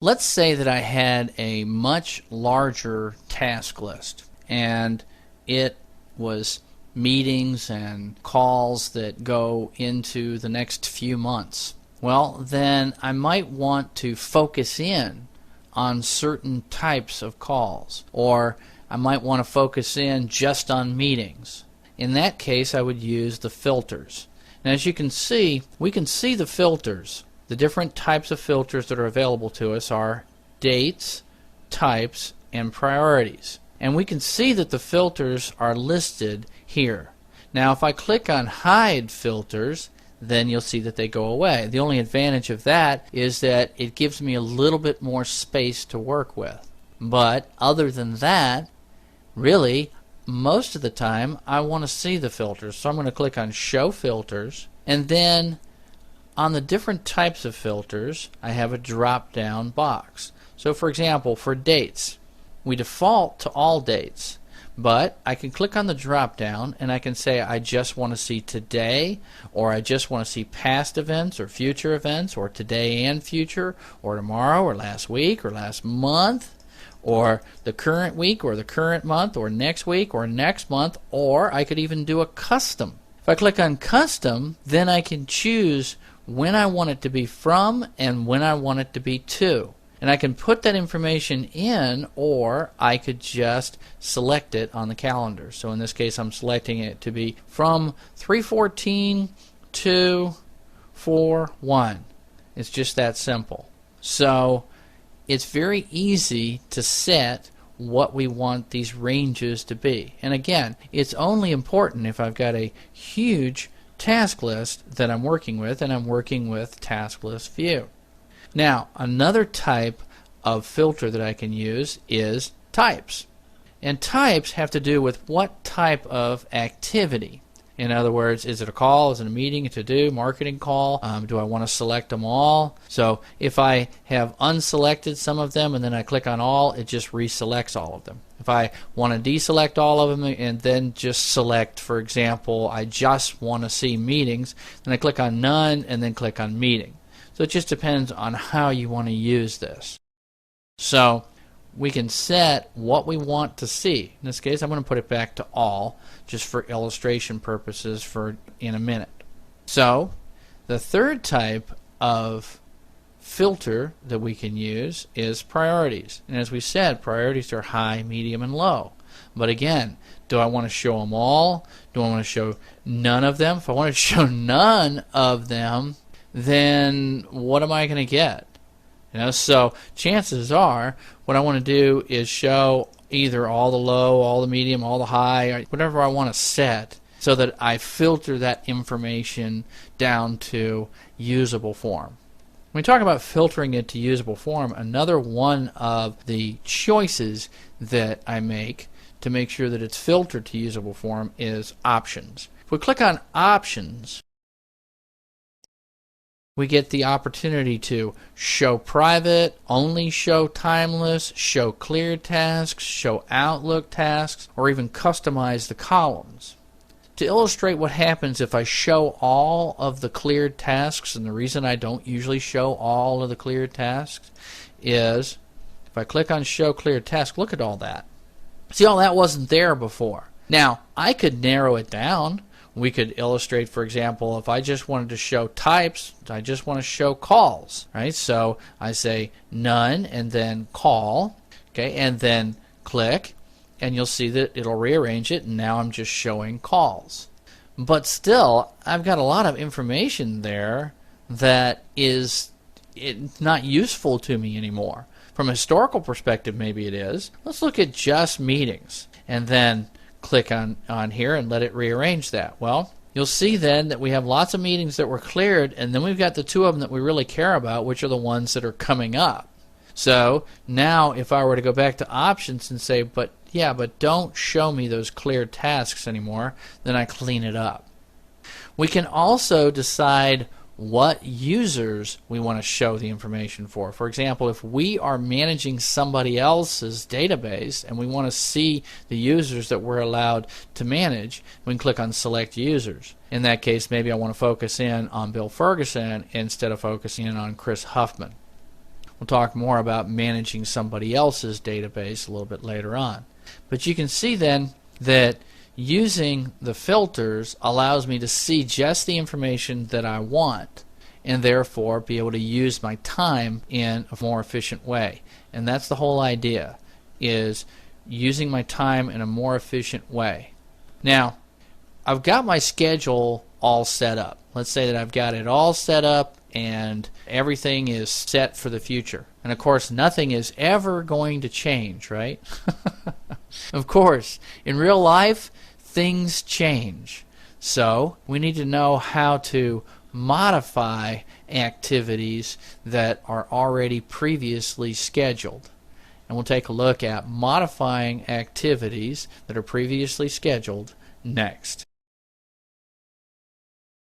Let's say that I had a much larger task list and it was meetings and calls that go into the next few months. Well, then I might want to focus in on certain types of calls, or I might want to focus in just on meetings. In that case, I would use the filters. And as you can see, we can see the filters. The different types of filters that are available to us are dates, types, and priorities. And we can see that the filters are listed here. Now if I click on hide filters, then you'll see that they go away. The only advantage of that is that it gives me a little bit more space to work with. But other than that, really, most of the time I want to see the filters. So I'm going to click on show filters, and then on the different types of filters I have a drop down box. So for example, for dates, we default to all dates, but I can click on the drop down and I can say I just want to see today, or I just want to see past events or future events, or today and future, or tomorrow, or last week, or last month, or the current week, or the current month, or next week, or next month, or I could even do a custom. If I click on custom, then I can choose when I want it to be from and when I want it to be to. And I can put that information in, or I could just select it on the calendar. So in this case I'm selecting it to be from 3/14 to 4/1. It's just that simple. So it's very easy to set what we want these ranges to be. And again, it's only important if I've got a huge task list that I'm working with, and I'm working with task list view. Now another type of filter that I can use is types. And types have to do with what type of activity. In other words, is it a call, is it a meeting, a to-do, marketing call? Do I want to select them all? So if I have unselected some of them and then I click on all, it just reselects all of them. If I want to deselect all of them and then just select, for example, I just want to see meetings, then I click on none and then click on meeting. So it just depends on how you want to use this. So we can set what we want to see. In this case I'm going to put it back to all, just for illustration purposes for in a minute. So the third type of filter that we can use is priorities. And as we said, priorities are high, medium, and low. But again, do I want to show them all? Do I want to show none of them? If I want to show none of them, then what am I going to get? So chances are what I want to do is show either all the low, all the medium, all the high, or whatever I want to set, so that I filter that information down to usable form. When we talk about filtering it to usable form, another one of the choices that I make to make sure that it's filtered to usable form is options. If we click on options, we get the opportunity to show private, only show timeless, show cleared tasks, show Outlook tasks, or even customize the columns. To illustrate what happens if I show all of the cleared tasks, and the reason I don't usually show all of the cleared tasks is if I click on show cleared task, look at all that. See, all that wasn't there before. Now I could narrow it down. We could illustrate, for example, if I just wanted to show types, I just want to show calls, right? So I say none and then call, okay, and then click, and you'll see that it'll rearrange it, and now I'm just showing calls. But still, I've got a lot of information there that is not useful to me anymore. From a historical perspective, maybe it is. Let's look at just meetings, and then click on here and let it rearrange that. Well, you'll see then that we have lots of meetings that were cleared, and then we've got the two of them that we really care about, which are the ones that are coming up. So now if I were to go back to options and say, but don't show me those cleared tasks anymore, then I clean it up. We can also decide what users we want to show the information for. For example, if we are managing somebody else's database and we want to see the users that we're allowed to manage, we can click on select users. In that case, maybe I want to focus in on Bill Ferguson instead of focusing in on Chris Huffman. We'll talk more about managing somebody else's database a little bit later on. But you can see then that using the filters allows me to see just the information that I want, and therefore be able to use my time in a more efficient way. And that's the whole idea, is using my time in a more efficient way. Now, I've got my schedule all set up. Let's say that I've got it all set up and everything is set for the future. And of course, nothing is ever going to change, right? Of course, in real life, things change. So we need to know how to modify activities that are already previously scheduled. And we'll take a look at modifying activities that are previously scheduled next.